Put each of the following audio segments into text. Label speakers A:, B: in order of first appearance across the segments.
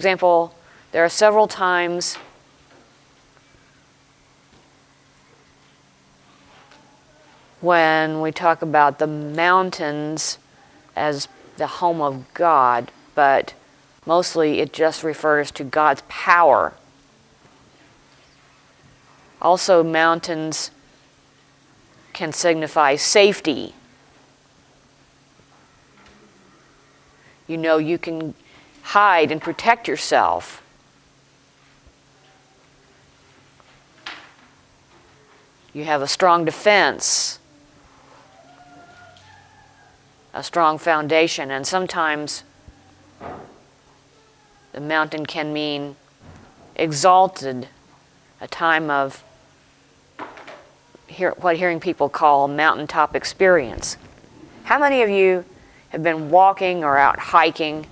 A: example, there are several times when we talk about the mountains as the home of God, but mostly it just refers to God's power. Also, mountains can signify safety. You know, you can hide and protect yourself. You have a strong defense, a strong foundation, and sometimes the mountain can mean exalted, a time of what hearing people call mountaintop experience. How many of you have been walking or out hiking,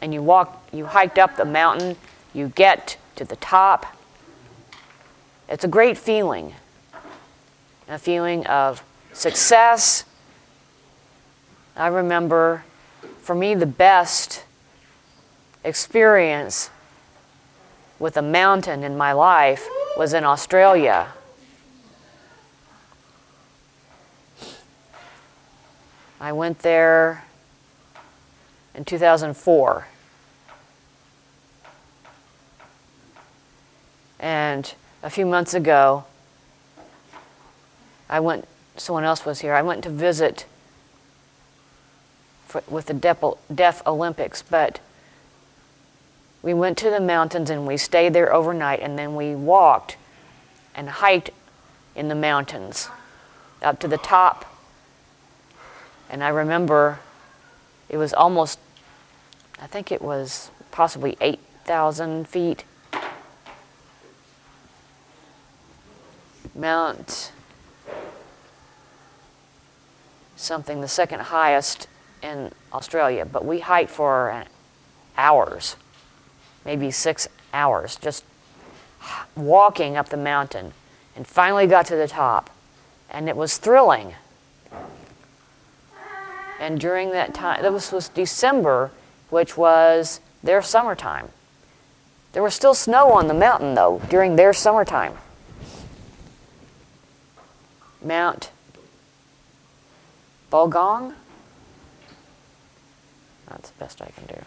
A: and you hiked up the mountain, you get to the top? It's a great feeling, a feeling of success. I remember, for me, the best experience with a mountain in my life was in Australia. I went there in 2004. And a few months ago, someone else was here, I went to visit with the Deaf Olympics, but we went to the mountains and we stayed there overnight, and then we walked and hiked in the mountains up to the top. And I remember it was almost, I think it was possibly 8,000 feet. Mount something, the second highest in Australia, but we hiked for hours, maybe 6 hours, just walking up the mountain, and finally got to the top, and it was thrilling. And during that time, this was December, which was their summertime. There was still snow on the mountain, though, during their summertime. Mount Bogong? That's the best I can do.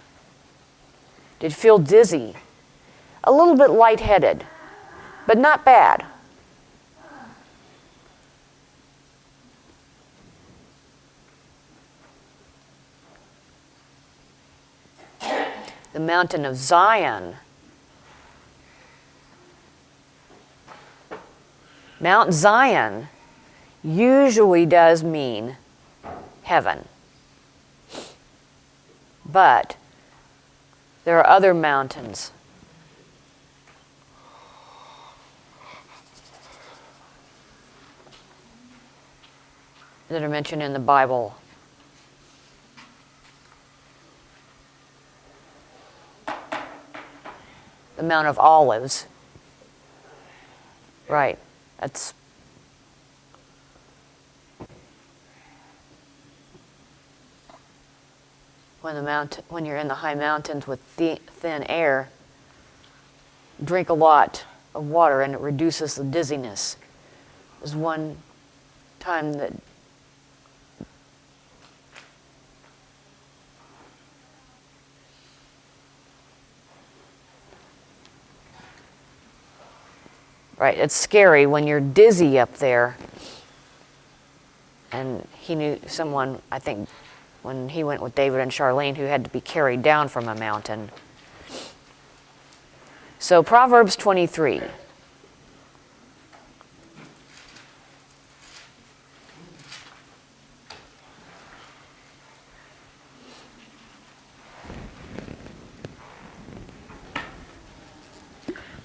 A: Did feel dizzy, a little bit lightheaded, but not bad. The mountain of Zion. Mount Zion usually does mean heaven. But there are other mountains that are mentioned in the Bible. The Mount of Olives. Right. That's when you're in the high mountains with thin air, drink a lot of water and it reduces the dizziness. There's one time that right, it's scary when you're dizzy up there. And he knew someone, I think, when he went with David and Charlene, who had to be carried down from a mountain. So Proverbs 23.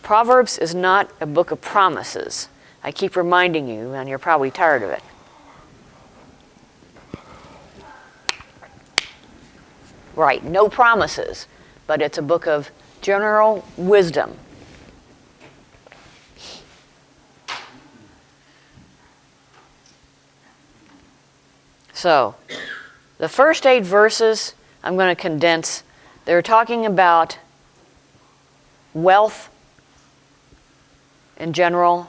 A: Proverbs is not a book of promises. I keep reminding you, and you're probably tired of it. Right, no promises, but it's a book of general wisdom. So, the first 8 verses I'm going to condense They're talking about wealth in general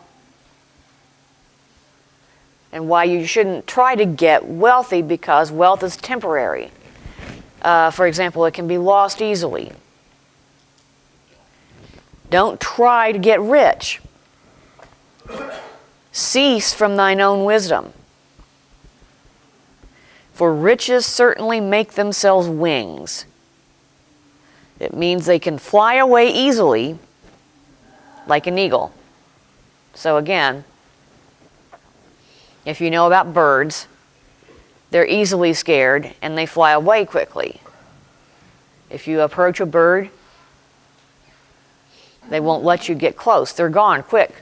A: and why you shouldn't try to get wealthy because wealth is temporary. For example, it can be lost easily. Don't try to get rich. Cease from thine own wisdom. For riches certainly make themselves wings. It means they can fly away easily like an eagle. So again, if you know about birds, they're easily scared and they fly away quickly. If you approach a bird, they won't let you get close. They're gone quick.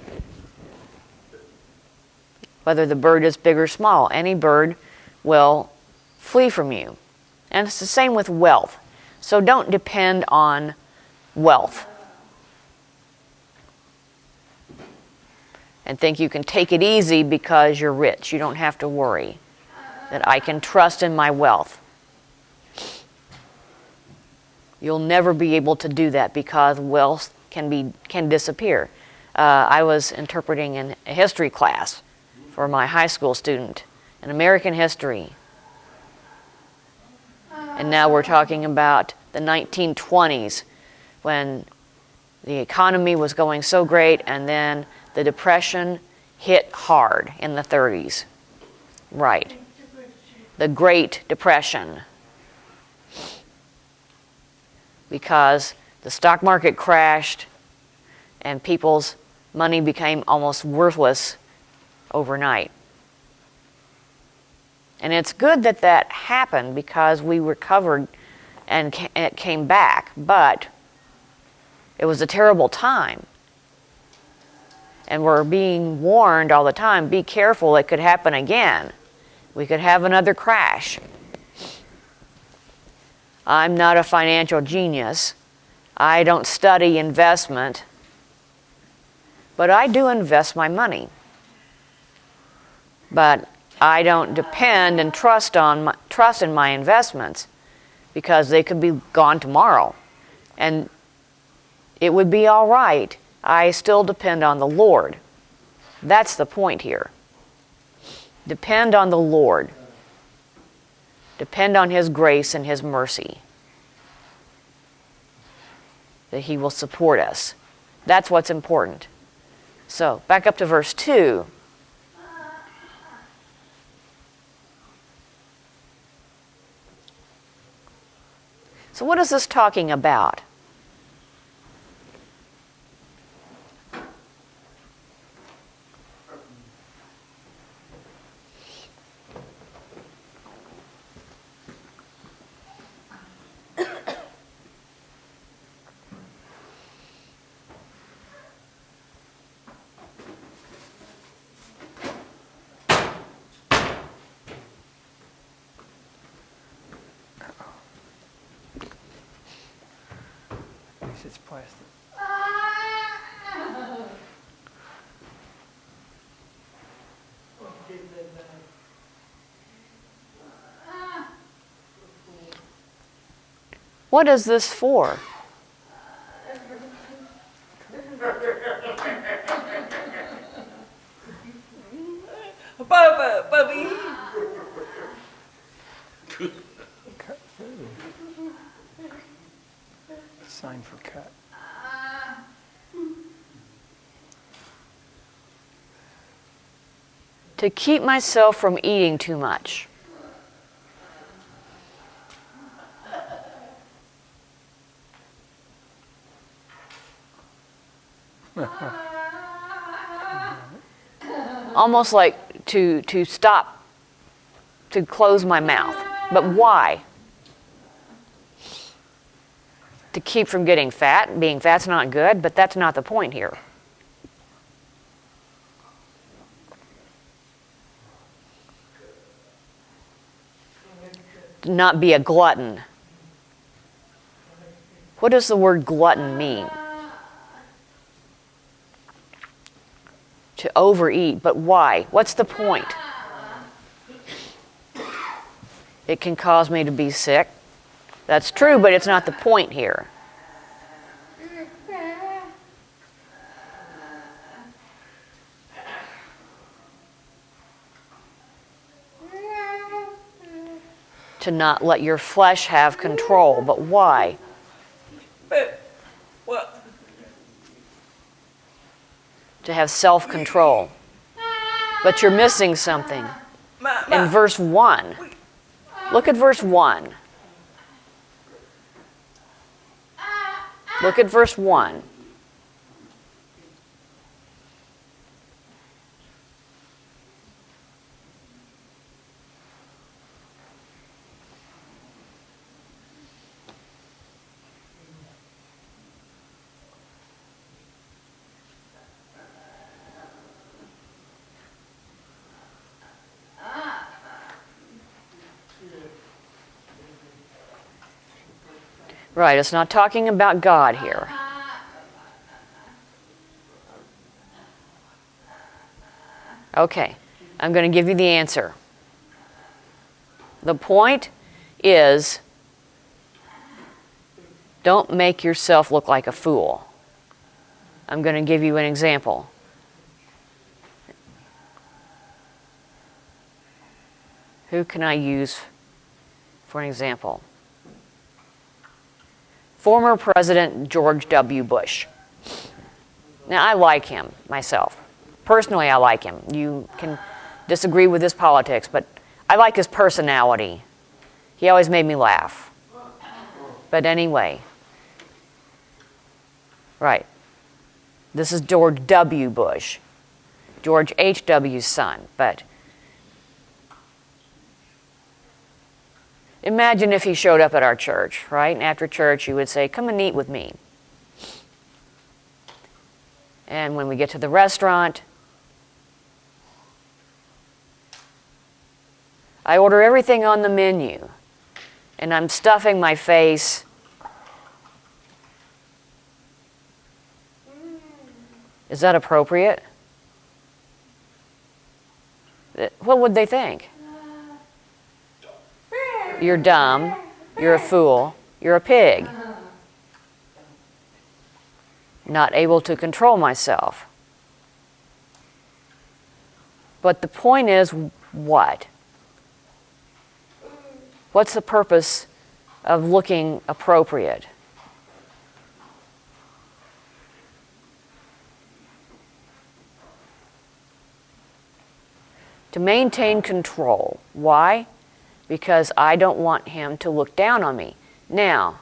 A: Whether the bird is big or small, any bird will flee from you. And it's the same with wealth. So don't depend on wealth and think you can take it easy because you're rich. You don't have to worry that I can trust in my wealth. You'll never be able to do that because wealth can disappear. I was interpreting in a history class for my high school student in American history. And now we're talking about the 1920s when the economy was going so great and then the Depression hit hard in the 30s. Right. The Great Depression. Because the stock market crashed and people's money became almost worthless overnight. And it's good that that happened because we recovered and it came back, but it was a terrible time. And we're being warned all the time, be careful, it could happen again. We could have another crash. I'm not a financial genius. I don't study investment, but I do invest my money. But I don't depend and trust in my investments because they could be gone tomorrow. And it would be all right. I still depend on the Lord. That's the point here. Depend on the Lord. Depend on His grace and His mercy. That He will support us. That's what's important. So, back up to verse 2. So what is this talking about?
B: It's plastic.
A: What is this for?
C: Bubby.
B: Cut food. Sign for cut.
A: To keep myself from eating too much. Almost like to stop, to close my mouth. But why? To keep from getting fat. Being fat's not good, but that's not the point here. To not be a glutton. What does the word glutton mean? To overeat, but why? What's the point? It can cause me to be sick. That's true, but it's not the point here. To not let your flesh have control. But why?
C: But what?
A: To have self-control. But you're missing something. In verse 1. Look at verse 1. Look at verse 1. Right, it's not talking about God here. Okay, I'm going to give you the answer. The point is, don't make yourself look like a fool. I'm going to give you an example. Who can I use for an example? Former President George W. Bush. Now, I like him myself. Personally, I like him. You can disagree with his politics, but I like his personality. He always made me laugh. But anyway, right. This is George W. Bush, George H.W.'s son. But imagine if he showed up at our church, right? And after church, you would say, come and eat with me. And when we get to the restaurant, I order everything on the menu, and I'm stuffing my face. Is that appropriate? What would they think? You're dumb, you're a fool, you're a pig. Not able to control myself. But the point is, what? What's the purpose of looking appropriate? To maintain control. Why? Because I don't want him to look down on me. Now,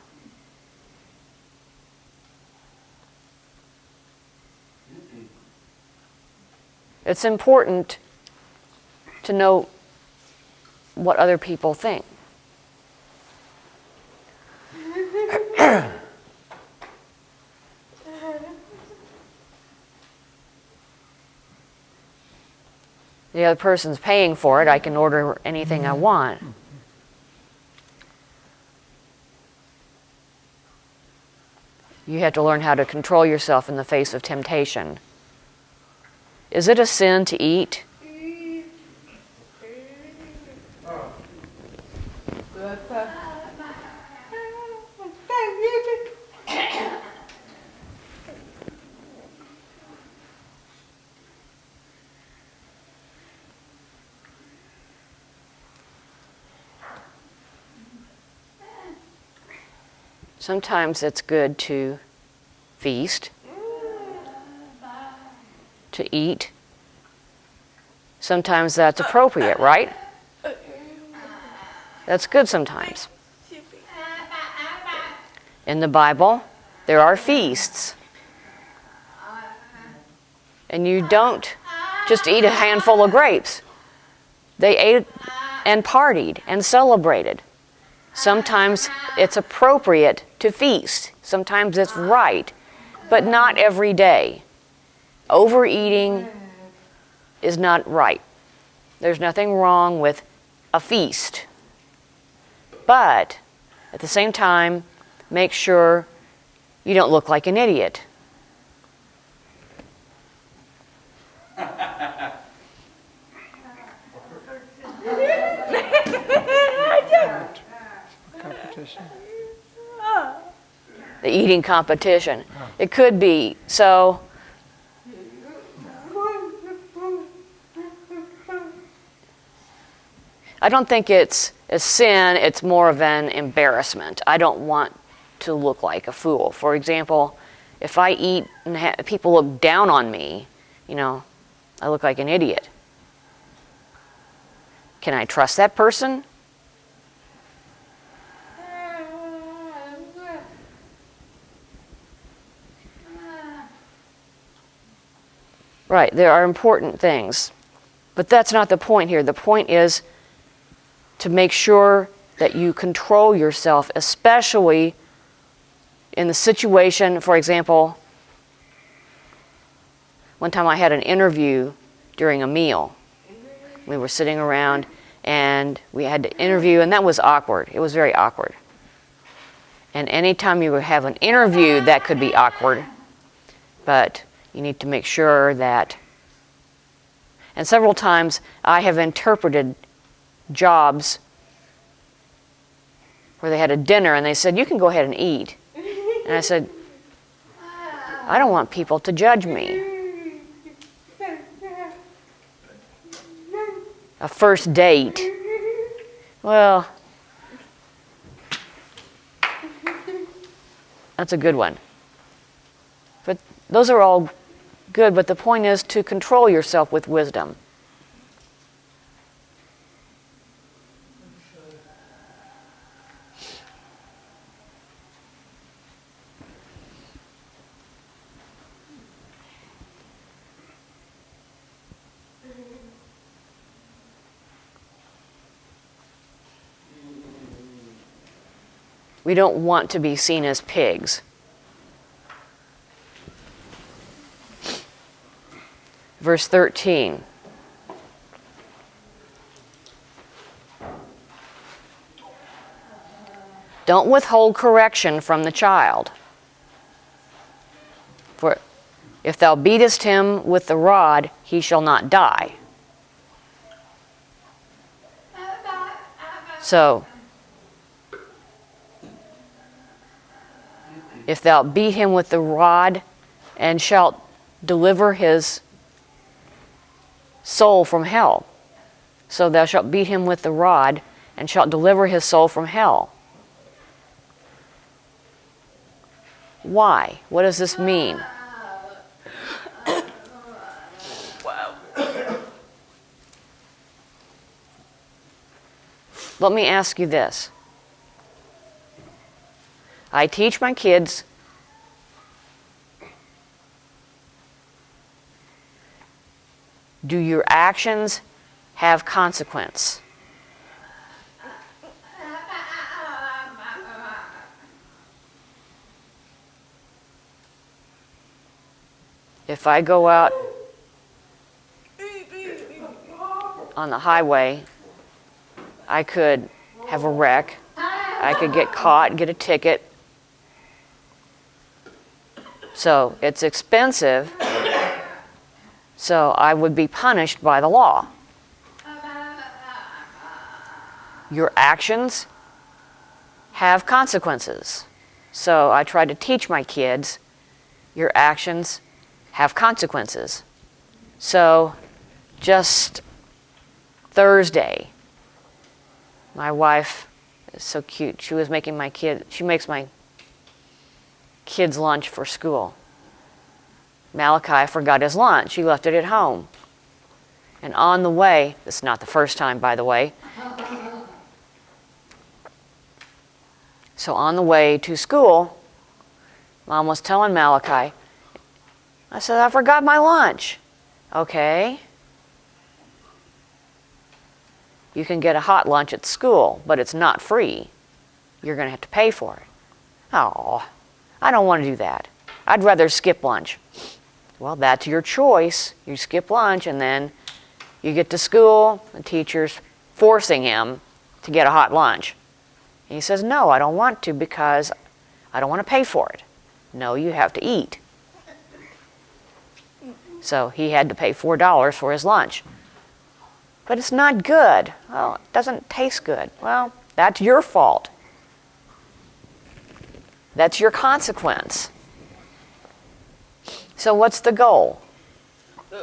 A: it's important to know what other people think. The other person's paying for it. I can order anything I want. You have to learn how to control yourself in the face of temptation. Is it a sin to eat? Sometimes it's good to feast, to eat. Sometimes that's appropriate, right? That's good sometimes. In the Bible, there are feasts. And you don't just eat a handful of grapes. They ate and partied and celebrated. Sometimes it's appropriate to feast. Sometimes it's right, but not every day. Overeating is not right. There's nothing wrong with a feast. But at the same time, make sure you don't look like an idiot.
B: Competition.
A: the eating competition. It could be. So I don't think it's a sin, it's more of an embarrassment. I don't want to look like a fool. For example, if I eat and people look down on me, I look like an idiot. Can I trust that person? Right, there are important things. But that's not the point here. The point is to make sure that you control yourself, especially in the situation. For example, one time I had an interview during a meal. We were sitting around and we had to interview, and that was awkward. It was very awkward. And anytime you have an interview, that could be awkward. But you need to make sure that, and several times I have interpreted jobs where they had a dinner and they said, you can go ahead and eat. And I said, I don't want people to judge me. A first date, well, that's a good one. But those are all good, but the point is to control yourself with wisdom. We don't want to be seen as pigs. Verse 13. Don't withhold correction from the child. For if thou beatest him with the rod, he shall not die. So, if thou beat him with the rod and shalt deliver his soul from hell. So thou shalt beat him with the rod and shalt deliver his soul from hell. Why? What does this mean?
C: Wow.
A: Let me ask you this. I teach my kids do your actions have consequence? If I go out on the highway, I could have a wreck. I could get caught, get a ticket. So it's expensive, so I would be punished by the law. Your actions have consequences. So I try to teach my kids, your actions have consequences. So just Thursday, my wife is so cute. She makes my kids' lunch for school. Malachi forgot his lunch. He left it at home. And on the way, this is not the first time, by the way. So on the way to school, Mom was telling Malachi, I said, I forgot my lunch. Okay. You can get a hot lunch at school, but it's not free. You're going to have to pay for it. Oh, I don't want to do that. I'd rather skip lunch. Well, that's your choice. You skip lunch and then you get to school, the teacher's forcing him to get a hot lunch. And he says, no, I don't want to because I don't want to pay for it. No, you have to eat. So he had to pay $4 for his lunch. But it's not good. Well, it doesn't taste good. Well, that's your fault. That's your consequence. So what's the goal?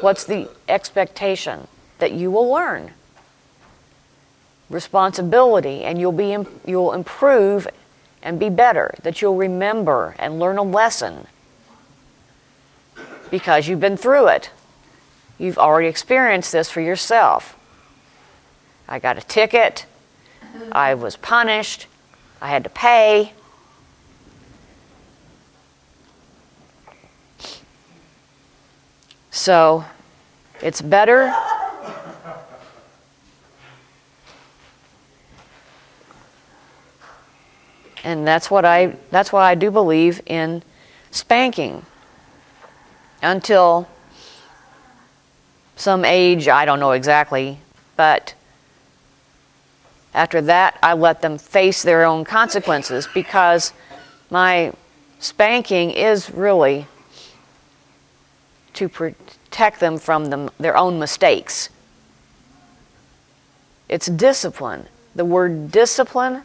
A: What's the expectation? That you will learn responsibility, and you'll improve and be better, that you'll remember and learn a lesson because you've been through it. You've already experienced this for yourself. I got a ticket. I was punished. I had to pay. So it's better and that's why I do believe in spanking until some age, I don't know exactly, but after that I let them face their own consequences, because my spanking is really to protect them from their own mistakes. It's discipline. The word discipline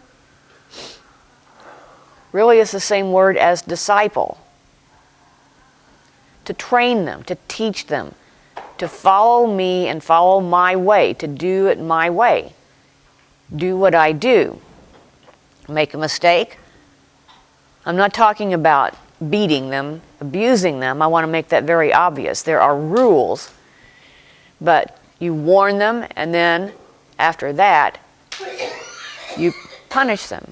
A: really is the same word as disciple. To train them, to teach them, to follow me and follow my way, to do it my way. Do what I do. Make a mistake. I'm not talking about beating them, abusing them. I want to make that very obvious. There are rules, but you warn them, and then after that, you punish them.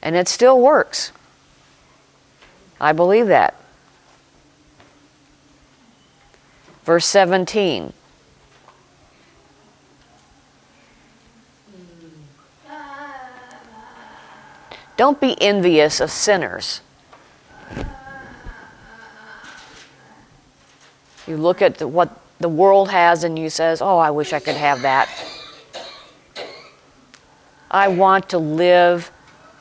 A: And it still works. I believe that. Verse 17. Don't be envious of sinners. You look at what the world has and you says, oh, I wish I could have that. I want to live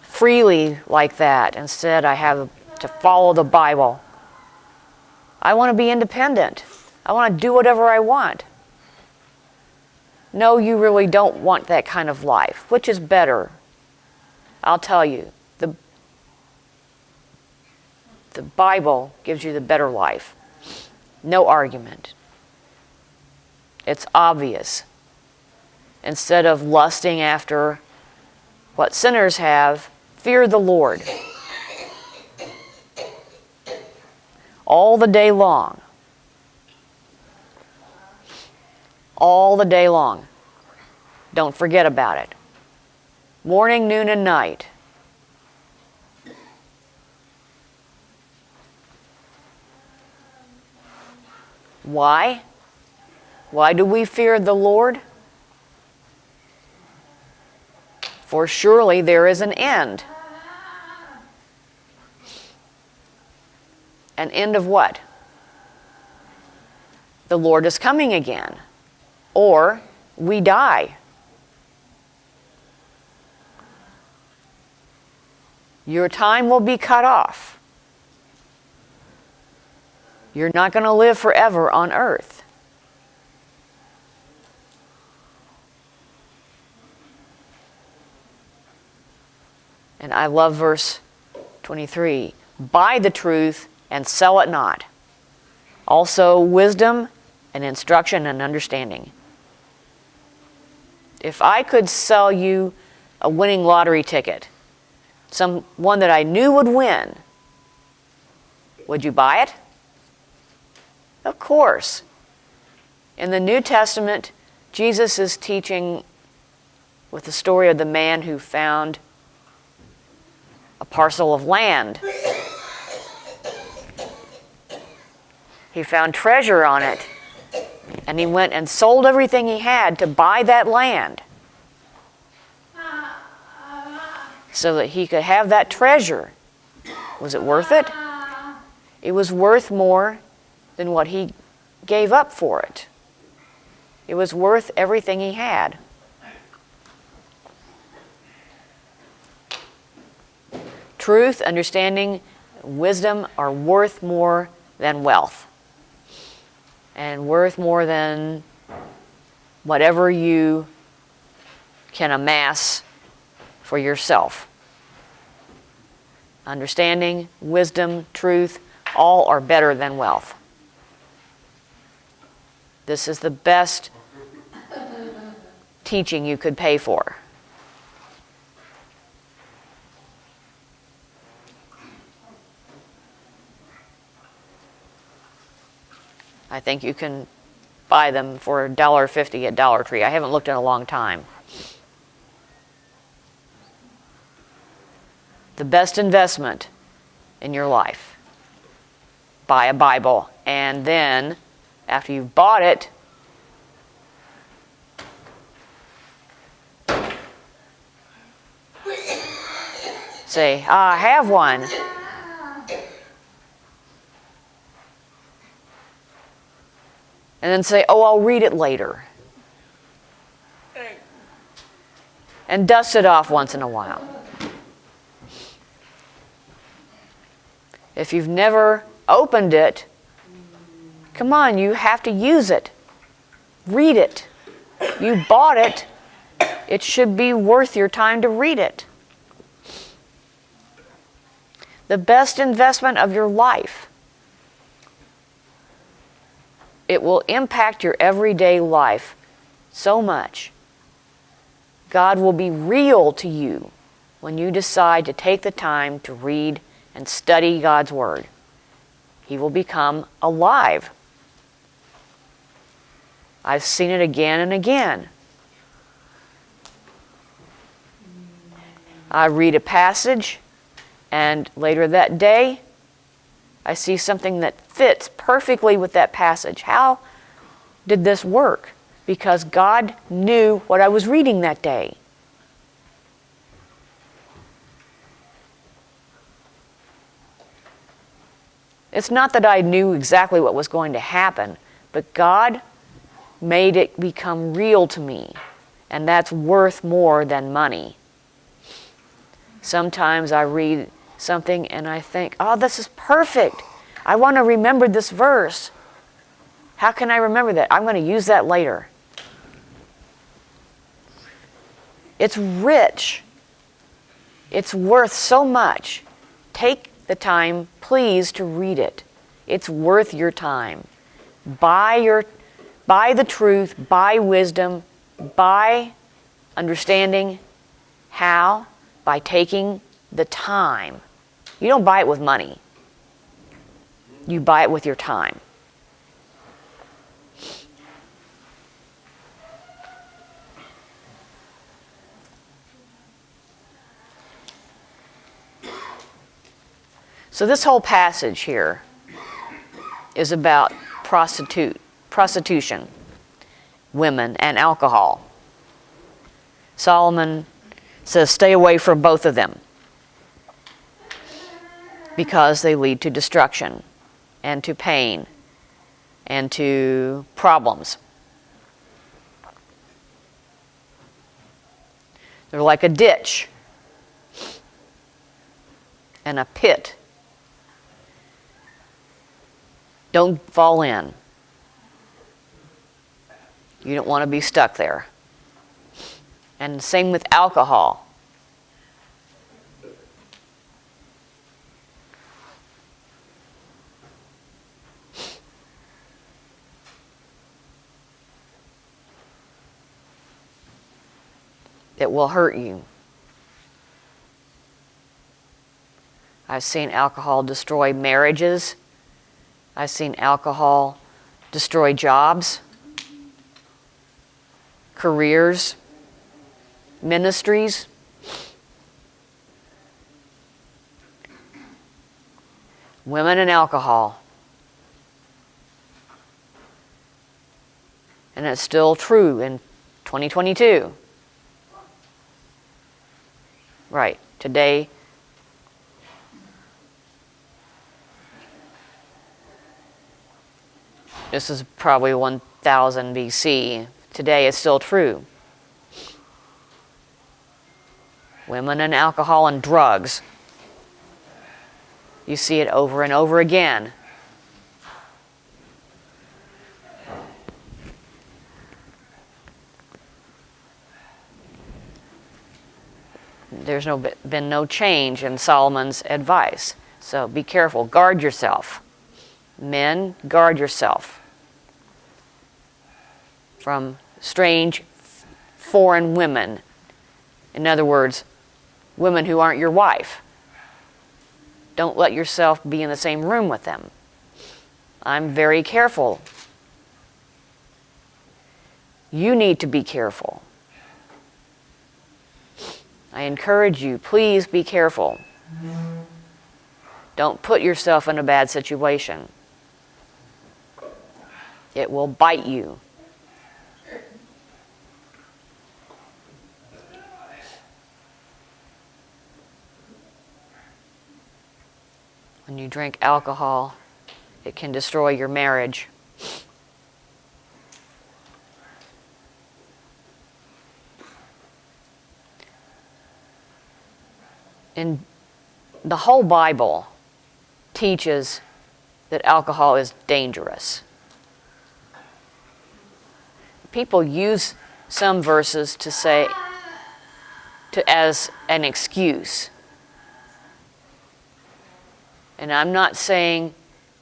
A: freely like that. Instead, I have to follow the Bible. I want to be independent. I want to do whatever I want. No, you really don't want that kind of life. Which is better? I'll tell you, the Bible gives you the better life. No argument. It's obvious. Instead of lusting after what sinners have, fear the Lord. All the day long. All the day long. Don't forget about it. Morning, noon, and night. Why? Why do we fear the Lord? For surely there is an end. An end of what? The Lord is coming again. Or we die. Your time will be cut off. You're not going to live forever on earth. And I love verse 23. Buy the truth and sell it not. Also wisdom and instruction and understanding. If I could sell you a winning lottery ticket, one that I knew would win, would you buy it? Of course. In the New Testament, Jesus is teaching with the story of the man who found a parcel of land. He found treasure on it, and he went and sold everything he had to buy that land so that he could have that treasure. Was it worth it? It was worth more than what he gave up for it. It was worth everything he had. Truth, understanding, wisdom are worth more than wealth. And worth more than whatever you can amass for yourself. Understanding, wisdom, truth, all are better than wealth. This is the best teaching you could pay for. I think you can buy them for $1.50 at Dollar Tree. I haven't looked in a long time. The best investment in your life. Buy a Bible, and then after you've bought it, say, I have one. And then say, oh, I'll read it later. And dust it off once in a while. If you've never opened it, come on, you have to use it. Read it. You bought it. It should be worth your time to read it. The best investment of your life. It will impact your everyday life so much. God will be real to you when you decide to take the time to read and study God's Word. He will become alive. I've seen it again and again. I read a passage, and later that day, I see something that fits perfectly with that passage. How did this work? Because God knew what I was reading that day. It's not that I knew exactly what was going to happen, but God made it become real to me, and that's worth more than money. Sometimes I read something and I think, oh, this is perfect. I want to remember this verse. How can I remember that? I'm going to use that later. It's rich. It's worth so much. Take the time, please, to read it. It's worth your time. Buy the truth, buy wisdom, buy understanding. How? By taking the time. You don't buy it with money. You buy it with your time. So this whole passage here is about prostitution, women, and alcohol. Solomon says stay away from both of them because they lead to destruction and to pain and to problems. They're like a ditch and a pit. Don't fall in. You don't want to be stuck there. And same with alcohol. It will hurt you. I've seen alcohol destroy marriages. I've seen alcohol destroy jobs, careers, ministries. Women and alcohol. And it's still true in 2022. Right, today, this is probably 1000 BC. Today it's still true. Women and alcohol and drugs. You see it over and over again. there's been no change in Solomon's advice. So be careful. Guard yourself. Men, guard yourself from strange foreign women. In other words, women who aren't your wife. Don't let yourself be in the same room with them. I'm very careful. You need to be careful. I encourage you, please be careful. Don't put yourself in a bad situation. It will bite you. When you drink alcohol, it can destroy your marriage. And the whole Bible teaches that alcohol is dangerous. People use some verses to say, as an excuse. And I'm not saying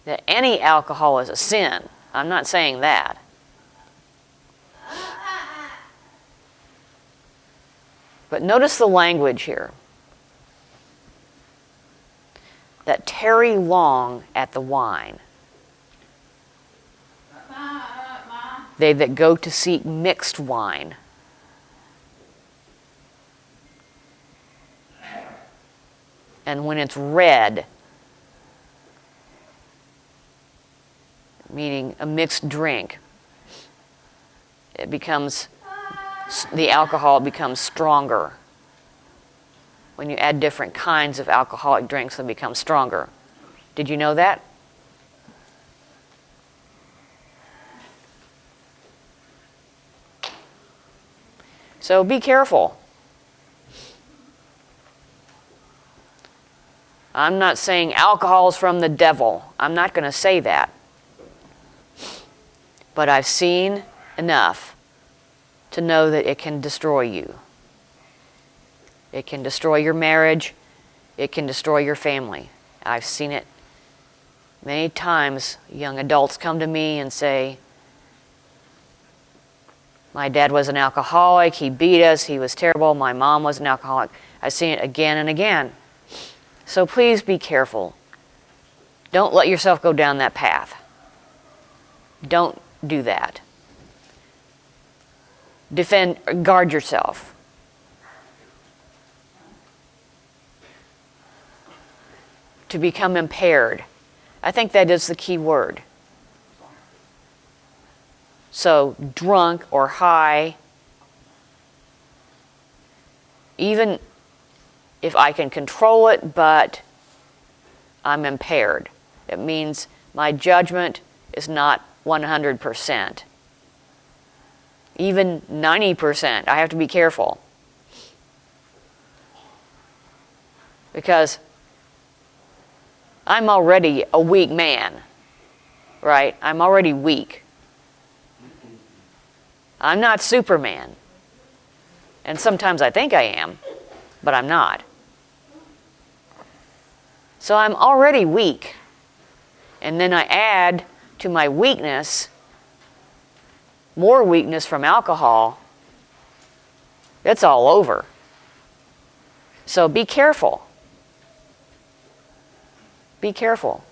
A: that any alcohol is a sin. I'm not saying that. But notice the language here. That tarry long at the wine. They that go to seek mixed wine. And when it's red, meaning a mixed drink, the alcohol becomes stronger. When you add different kinds of alcoholic drinks, they become stronger. Did you know that? So be careful. I'm not saying alcohol is from the devil. I'm not going to say that. But I've seen enough to know that it can destroy you. It can destroy your marriage. It can destroy your family. I've seen it many times. Young adults come to me and say, my dad was an alcoholic, he beat us, he was terrible, my mom was an alcoholic. I've seen it again and again. So please be careful. Don't let yourself go down that path. Don't do that. Guard yourself. To become impaired. I think that is the key word. So, drunk or high, even if I can control it, but I'm impaired. It means my judgment is not 100%. Even 90%, I have to be careful. Because I'm already a weak man, right? I'm already weak. I'm not Superman. And sometimes I think I am, but I'm not. So I'm already weak. And then I add to my weakness more weakness from alcohol. It's all over. So be careful. Be careful.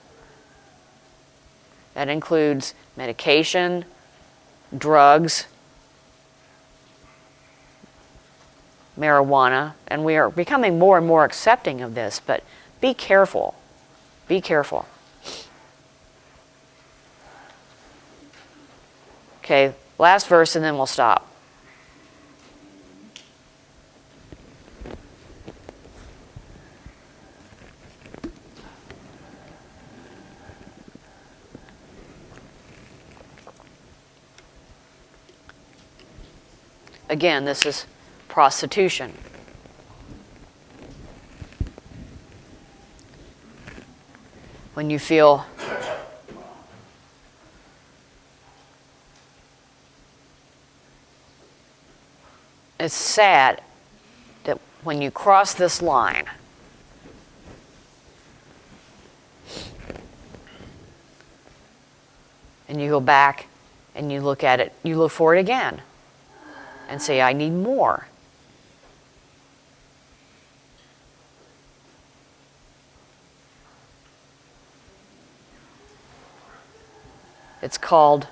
A: That includes medication, drugs, marijuana, and we are becoming more and more accepting of this, but be careful. Be careful. Okay, last verse and then we'll stop. Again, this is prostitution. When you feel it's sad that when you cross this line, and you go back and you look at it, you look for it again and say, I need more. It's called,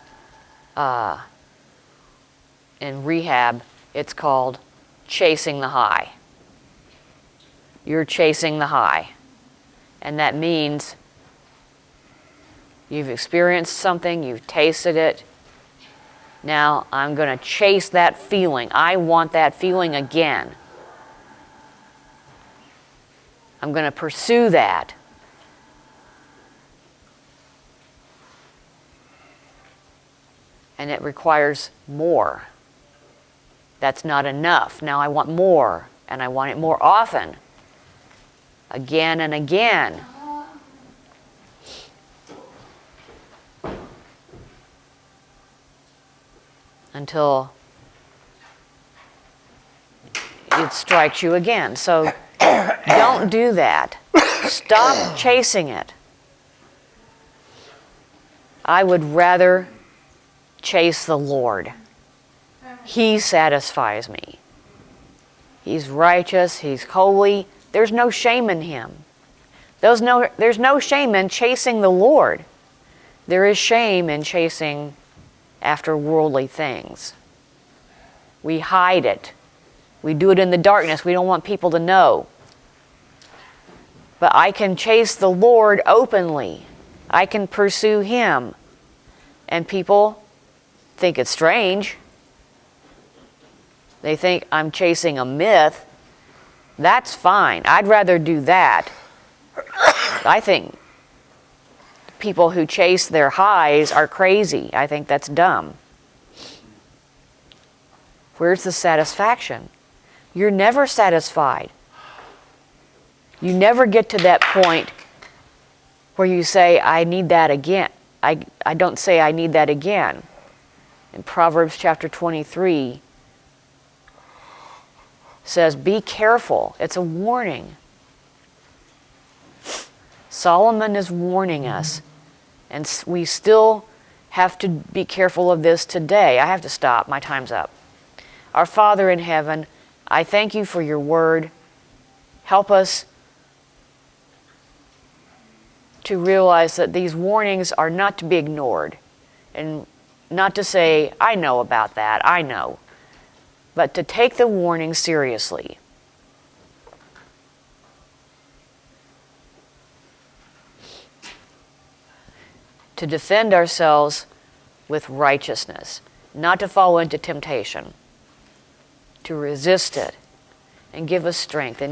A: in rehab, it's called chasing the high. You're chasing the high. And that means you've experienced something, you've tasted it. Now I'm going to chase that feeling. I want that feeling again. I'm going to pursue that. And it requires more. That's not enough. Now I want more, and I want it more often. Again and again. Until it strikes you again. So don't do that. Stop chasing it. I would rather chase the Lord. He satisfies me. He's righteous. He's holy. There's no shame in him. There's no shame in chasing the Lord. There is shame in chasing after worldly things. We hide it. We do it in the darkness. We don't want people to know. But I can chase the Lord openly. I can pursue him. And people think it's strange. They think I'm chasing a myth. That's fine. I'd rather do that. I think people who chase their highs are crazy. I think that's dumb. Where's the satisfaction? You're never satisfied. You never get to that point where you say, I need that again. I don't say I need that again. In Proverbs chapter 23 says, be careful. It's a warning. Solomon is warning us, and we still have to be careful of this today. I have to stop. My time's up. Our Father in heaven, I thank you for your word. Help us to realize that these warnings are not to be ignored, and not to say, I know about that, I know, but to take the warning seriously. To defend ourselves with righteousness, not to fall into temptation, to resist it, and give us strength. And